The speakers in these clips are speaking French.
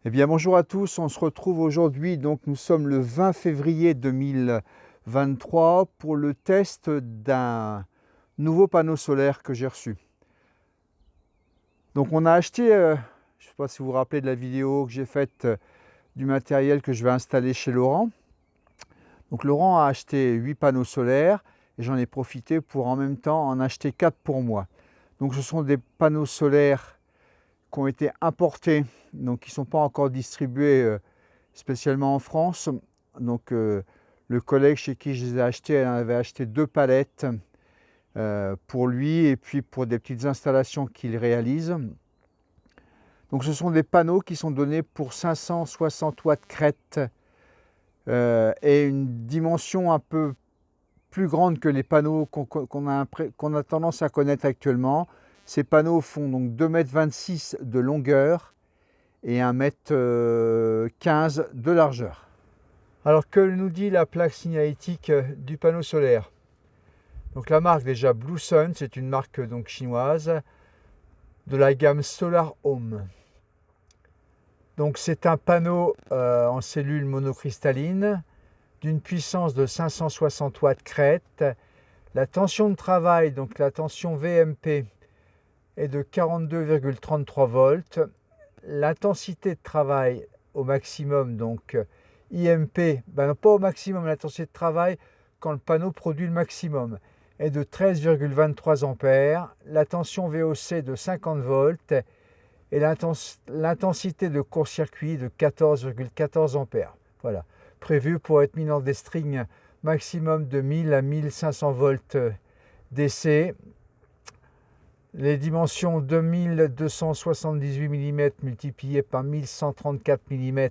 Eh bien, bonjour à tous, on se retrouve aujourd'hui, donc nous sommes le 20 février 2023 pour le test d'un nouveau panneau solaire que j'ai reçu. Donc on a acheté, je ne sais pas si vous vous rappelez de la vidéo que j'ai faite du matériel que je vais installer chez Laurent. Donc Laurent a acheté 8 panneaux solaires et j'en ai profité pour en même temps en acheter 4 pour moi. Donc ce sont des panneaux solaires qui ont été importés, donc qui ne sont pas encore distribués spécialement en France. Donc le collègue chez qui je les ai achetés, elle en avait acheté 2 palettes pour lui et puis pour des petites installations qu'il réalise. Donc ce sont des panneaux qui sont donnés pour 560 watts crête et une dimension un peu plus grande que les panneaux qu'on a tendance à connaître actuellement. Ces panneaux font donc 2,26 m de longueur et 1,15 m de largeur. Alors que nous dit la plaque signalétique du panneau solaire? Donc la marque déjà Blue Sun, c'est une marque donc chinoise de la gamme Solar Home. Donc c'est un panneau en cellule monocristalline d'une puissance de 560 watts crête. La tension de travail, donc la tension VMP, est de 42,33 volts. L'intensité de travail au maximum, donc IMP, pas au maximum, l'intensité de travail quand le panneau produit le maximum, est de 13,23 ampères. La tension VOC de 50 volts et l'intensité de court-circuit de 14,14 ampères. Voilà, prévu pour être mis dans des strings maximum de 1000 à 1500 volts DC. Les dimensions 2278 mm multipliées par 1134 mm,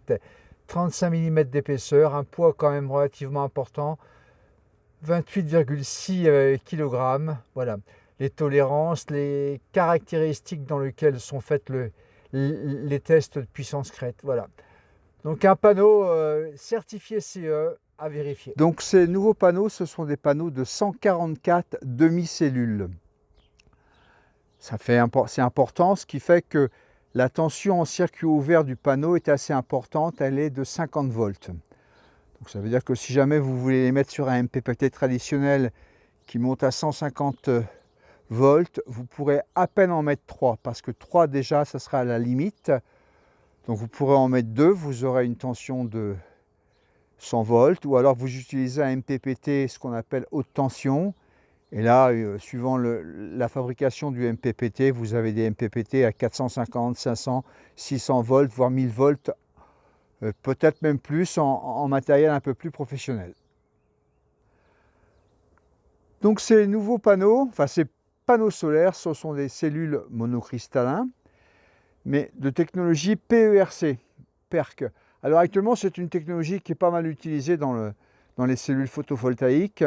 35 mm d'épaisseur, un poids quand même relativement important, 28,6 kg. Voilà, les tolérances, les caractéristiques dans lesquelles sont faites les tests de puissance crête. Voilà. Donc un panneau certifié CE à vérifier. Donc ces nouveaux panneaux, ce sont des panneaux de 144 demi-cellules. C'est important, ce qui fait que la tension en circuit ouvert du panneau est assez importante, elle est de 50 volts. Donc ça veut dire que si jamais vous voulez les mettre sur un MPPT traditionnel qui monte à 150 volts, vous pourrez à peine en mettre 3, parce que 3 déjà, ça sera à la limite. Donc vous pourrez en mettre 2, vous aurez une tension de 100 volts, ou alors vous utilisez un MPPT, ce qu'on appelle haute tension. Et là, suivant la fabrication du MPPT, vous avez des MPPT à 450, 500, 600 volts, voire 1000 volts, peut-être même plus en matériel un peu plus professionnel. Donc ces nouveaux panneaux, enfin ces panneaux solaires, ce sont des cellules monocristallins, mais de technologie PERC, PERC. Alors actuellement, c'est une technologie qui est pas mal utilisée dans les cellules photovoltaïques.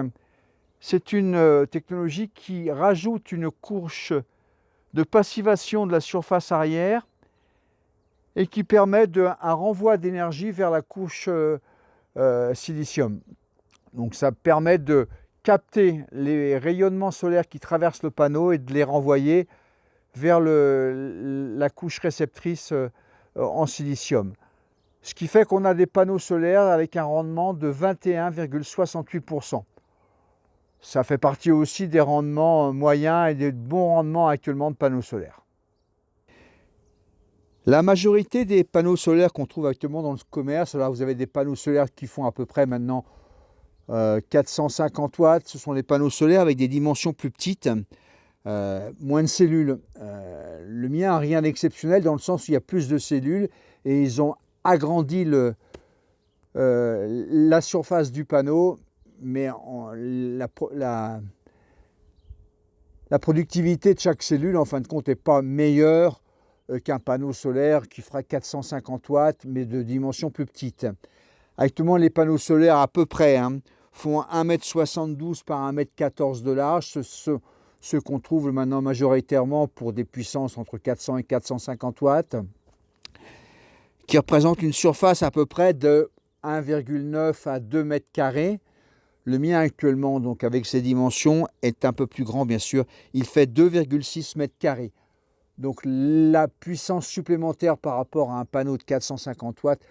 C'est une technologie qui rajoute une couche de passivation de la surface arrière et qui permet un renvoi d'énergie vers la couche silicium. Donc ça permet de capter les rayonnements solaires qui traversent le panneau et de les renvoyer vers la couche réceptrice en silicium. Ce qui fait qu'on a des panneaux solaires avec un rendement de 21,68%. Ça fait partie aussi des rendements moyens et des bons rendements actuellement de panneaux solaires. La majorité des panneaux solaires qu'on trouve actuellement dans le commerce, là vous avez des panneaux solaires qui font à peu près maintenant 450 watts, ce sont les panneaux solaires avec des dimensions plus petites, moins de cellules. Le mien n'a rien d'exceptionnel dans le sens où il y a plus de cellules et ils ont agrandi la surface du panneau, mais la productivité de chaque cellule, en fin de compte, n'est pas meilleure qu'un panneau solaire qui fera 450 watts, mais de dimension plus petite. Actuellement, les panneaux solaires, à peu près, font 1,72 m par 1,14 m de large. Ceux qu'on trouve maintenant majoritairement pour des puissances entre 400 et 450 watts, qui représentent une surface à peu près de 1,9 à 2 mètres carrés. Le mien actuellement, donc avec ses dimensions, est un peu plus grand bien sûr. Il fait 2,6 mètres carrés. Donc la puissance supplémentaire par rapport à un panneau de 450 watts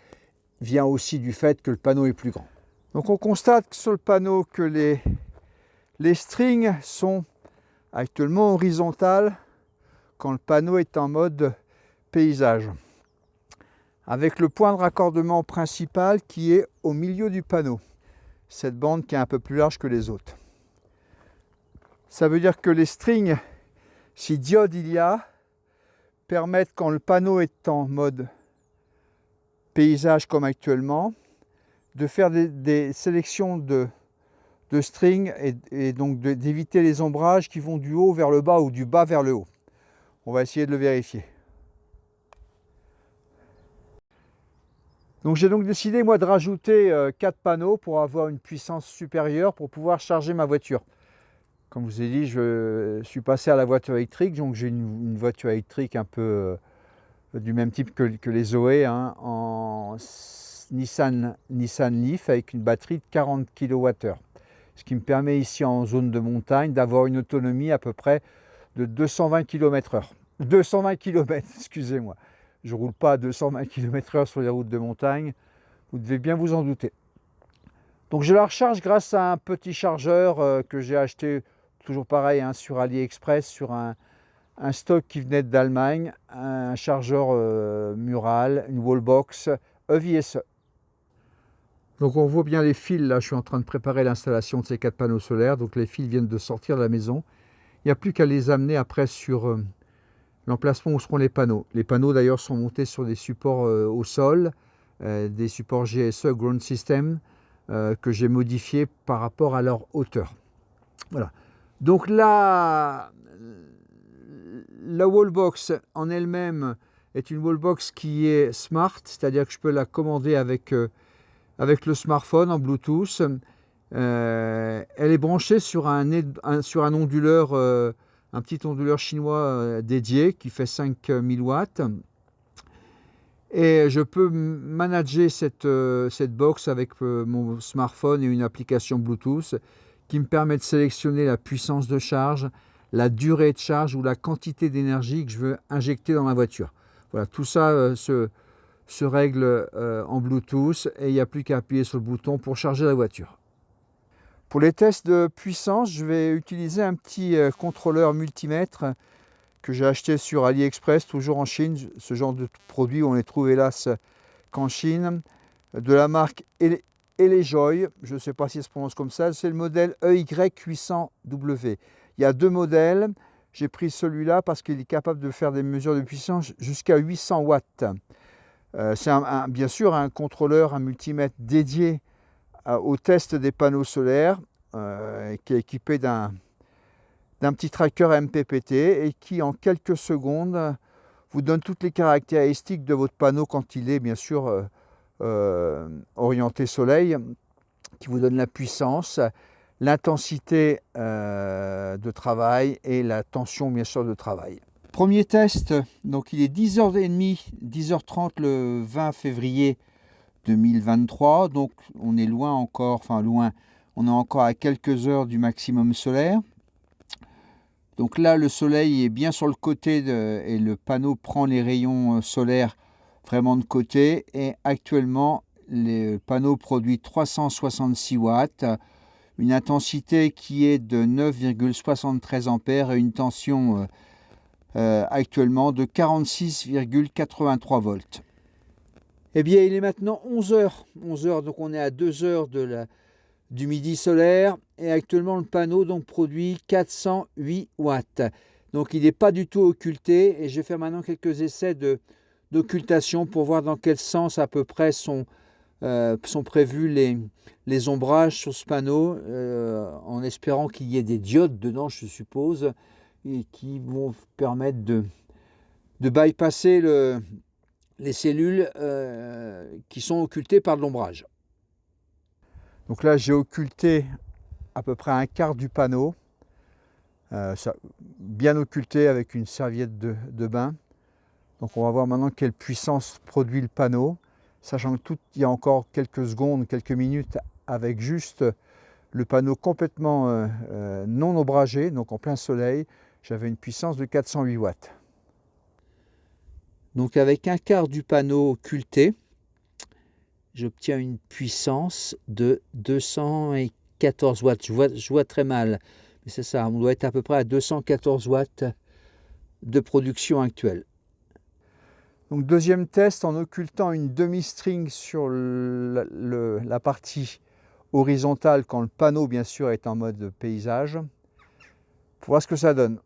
vient aussi du fait que le panneau est plus grand. Donc on constate sur le panneau que les strings sont actuellement horizontales quand le panneau est en mode paysage, avec le point de raccordement principal qui est au milieu du panneau, cette bande qui est un peu plus large que les autres. Ça veut dire que les strings, si diode il y a, permettent, quand le panneau est en mode paysage comme actuellement, de faire des sélections de strings et donc d'éviter les ombrages qui vont du haut vers le bas ou du bas vers le haut. On va essayer de le vérifier. Donc j'ai donc décidé moi de rajouter 4 panneaux pour avoir une puissance supérieure pour pouvoir charger ma voiture. Comme je vous ai dit, je suis passé à la voiture électrique, donc j'ai une voiture électrique un peu du même type que les Zoé, hein, en Nissan Leaf avec une batterie de 40 kWh. Ce qui me permet ici en zone de montagne d'avoir une autonomie à peu près de 220 km/h. 220 km, excusez-moi. Je ne roule pas à 220 km/h sur les routes de montagne, vous devez bien vous en douter. Donc je la recharge grâce à un petit chargeur que j'ai acheté, toujours pareil, hein, sur AliExpress, sur un stock qui venait d'Allemagne, un chargeur mural, une wallbox EVSE. Donc on voit bien les fils, là je suis en train de préparer l'installation de ces 4 panneaux solaires, donc les fils viennent de sortir de la maison. Il n'y a plus qu'à les amener après sur l'emplacement où seront les panneaux. Les panneaux d'ailleurs sont montés sur des supports au sol, des supports GSE, Ground System, que j'ai modifiés par rapport à leur hauteur. Voilà. Donc la wallbox en elle-même est une wallbox qui est smart, c'est-à-dire que je peux la commander avec le smartphone en Bluetooth. Elle est branchée sur un onduleur, un petit onduleur chinois dédié qui fait 5000 watts. Et je peux manager cette box avec mon smartphone et une application Bluetooth qui me permet de sélectionner la puissance de charge, la durée de charge ou la quantité d'énergie que je veux injecter dans ma voiture. Voilà, tout ça se règle en Bluetooth et il n'y a plus qu'à appuyer sur le bouton pour charger la voiture. Pour les tests de puissance, je vais utiliser un petit contrôleur multimètre que j'ai acheté sur AliExpress, toujours en Chine. Ce genre de produit, on les trouve hélas qu'en Chine, de la marque Elejoy, je ne sais pas si ça se prononce comme ça, c'est le modèle EY800W. Il y a 2 modèles, j'ai pris celui-là parce qu'il est capable de faire des mesures de puissance jusqu'à 800 watts. C'est bien sûr un contrôleur, un multimètre dédié au test des panneaux solaires, qui est équipé d'un petit tracker MPPT et qui en quelques secondes vous donne toutes les caractéristiques de votre panneau quand il est bien sûr orienté soleil, qui vous donne la puissance, l'intensité de travail et la tension bien sûr de travail. Premier test, donc il est 10h30, 10h30 le 20 février 2023, donc on est loin encore, enfin loin, on est encore à quelques heures du maximum solaire. Donc là le soleil est bien sur le côté et le panneau prend les rayons solaires vraiment de côté et actuellement le panneau produit 366 watts, une intensité qui est de 9,73 ampères et une tension actuellement de 46,83 volts. Eh bien, il est maintenant 11h. 11h, donc on est à 2 heures du midi solaire. Et actuellement, le panneau donc, produit 408 watts. Donc, il n'est pas du tout occulté. Et je vais faire maintenant quelques essais d'occultation pour voir dans quel sens à peu près sont prévus les ombrages sur ce panneau. En espérant qu'il y ait des diodes dedans, je suppose. Et qui vont permettre de bypasser les cellules qui sont occultées par de l'ombrage. Donc là, j'ai occulté à peu près un quart du panneau, bien occulté avec une serviette de bain. Donc on va voir maintenant quelle puissance produit le panneau, sachant que il y a encore quelques secondes, quelques minutes avec juste le panneau complètement non ombragé, donc en plein soleil, j'avais une puissance de 408 watts. Donc avec un quart du panneau occulté, j'obtiens une puissance de 214 watts. Je vois très mal, mais c'est ça, on doit être à peu près à 214 watts de production actuelle. Donc deuxième test, en occultant une demi-string sur la partie horizontale quand le panneau bien sûr est en mode paysage, pour voir ce que ça donne.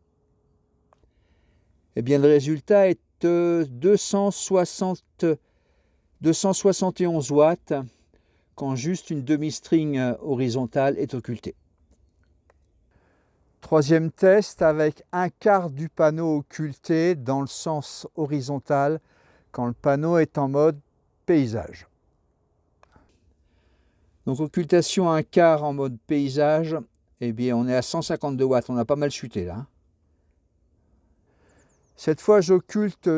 Eh bien le résultat est 271 watts quand juste une demi-string horizontale est occultée. Troisième test avec un quart du panneau occulté dans le sens horizontal quand le panneau est en mode paysage. Donc occultation un quart en mode paysage, eh bien on est à 152 watts, on a pas mal chuté là. Cette fois j'occulte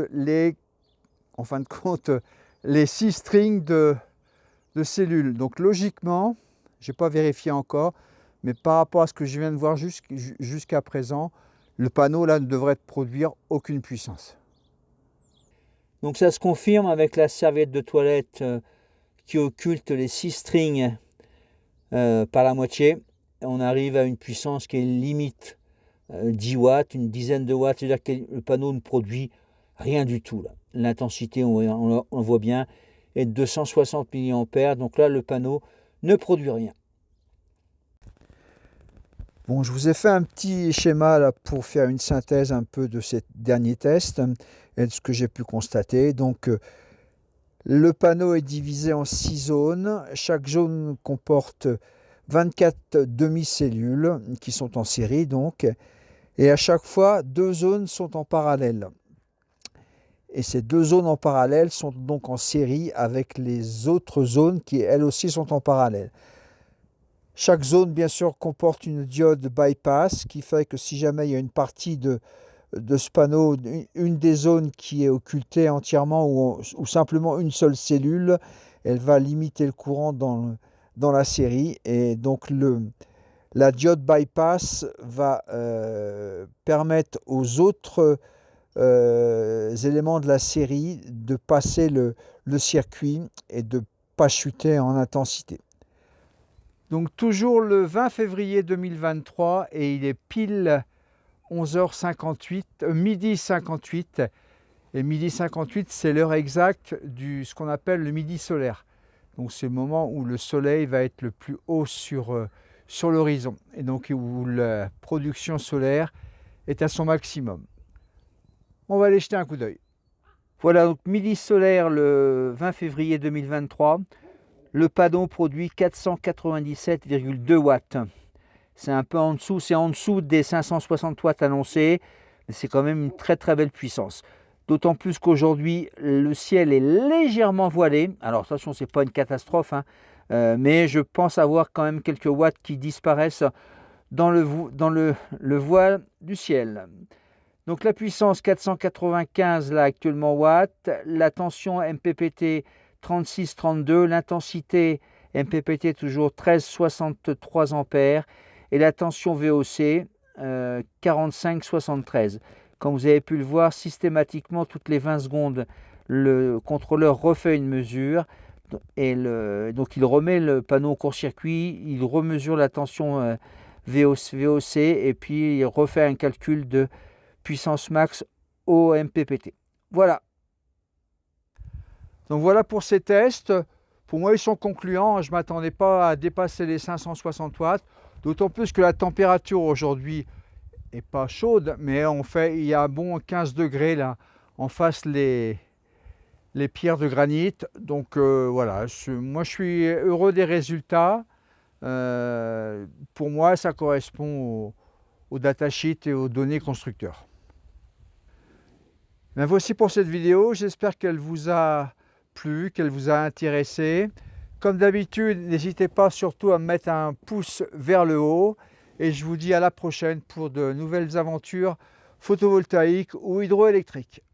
en fin de compte, les 6 strings de cellules. Donc logiquement, je n'ai pas vérifié encore, mais par rapport à ce que je viens de voir jusqu'à présent, le panneau là ne devrait produire aucune puissance. Donc ça se confirme avec la serviette de toilette qui occulte les 6 strings par la moitié. On arrive à une puissance qui est limite 10 watts, une dizaine de watts, c'est-à-dire que le panneau ne produit rien du tout. L'intensité, on voit bien, est de 260 mA, donc là le panneau ne produit rien. Bon, je vous ai fait un petit schéma là, pour faire une synthèse un peu de ces derniers tests et de ce que j'ai pu constater. Donc le panneau est divisé en 6 zones. Chaque zone comporte 24 demi-cellules qui sont en série donc. Et à chaque fois, 2 zones sont en parallèle. Et ces 2 zones en parallèle sont donc en série avec les autres zones qui, elles aussi, sont en parallèle. Chaque zone, bien sûr, comporte une diode bypass qui fait que si jamais il y a une partie de ce panneau, une des zones qui est occultée entièrement ou simplement une seule cellule, elle va limiter le courant dans la série. Et donc, la diode bypass va permettre aux autres éléments de la série de passer le circuit et de ne pas chuter en intensité. Donc toujours le 20 février 2023 et il est pile 11h58, midi 58. Et midi 58, c'est l'heure exacte ce qu'on appelle le midi solaire. Donc c'est le moment où le soleil va être le plus haut sur l'horizon et donc où la production solaire est à son maximum. On va aller jeter un coup d'œil. Voilà, donc midi solaire le 20 février 2023. Le panneau produit 497,2 watts. C'est un peu en dessous, c'est en dessous des 560 watts annoncés, mais c'est quand même une très très belle puissance. D'autant plus qu'aujourd'hui, le ciel est légèrement voilé. Alors attention, ce n'est pas une catastrophe, hein, mais je pense avoir quand même quelques watts qui disparaissent dans le voile du ciel. Donc la puissance 495 là actuellement watts, la tension MPPT 36-32, l'intensité MPPT toujours 13-63 ampères et la tension VOC 45-73. Comme vous avez pu le voir, systématiquement toutes les 20 secondes, le contrôleur refait une mesure et donc il remet le panneau au court-circuit, il remesure la tension VOC et puis il refait un calcul de puissance max au MPPT. Voilà. Donc voilà pour ces tests. Pour moi, ils sont concluants. Je ne m'attendais pas à dépasser les 560 watts. D'autant plus que la température aujourd'hui n'est pas chaude, mais il y a un bon 15 degrés là, en face les pierres de granit. Donc voilà, moi je suis heureux des résultats. Pour moi, ça correspond au datasheet et aux données constructeurs. Ben voici pour cette vidéo. J'espère qu'elle vous a plu, qu'elle vous a intéressé. Comme d'habitude, n'hésitez pas surtout à mettre un pouce vers le haut. Et je vous dis à la prochaine pour de nouvelles aventures photovoltaïques ou hydroélectriques.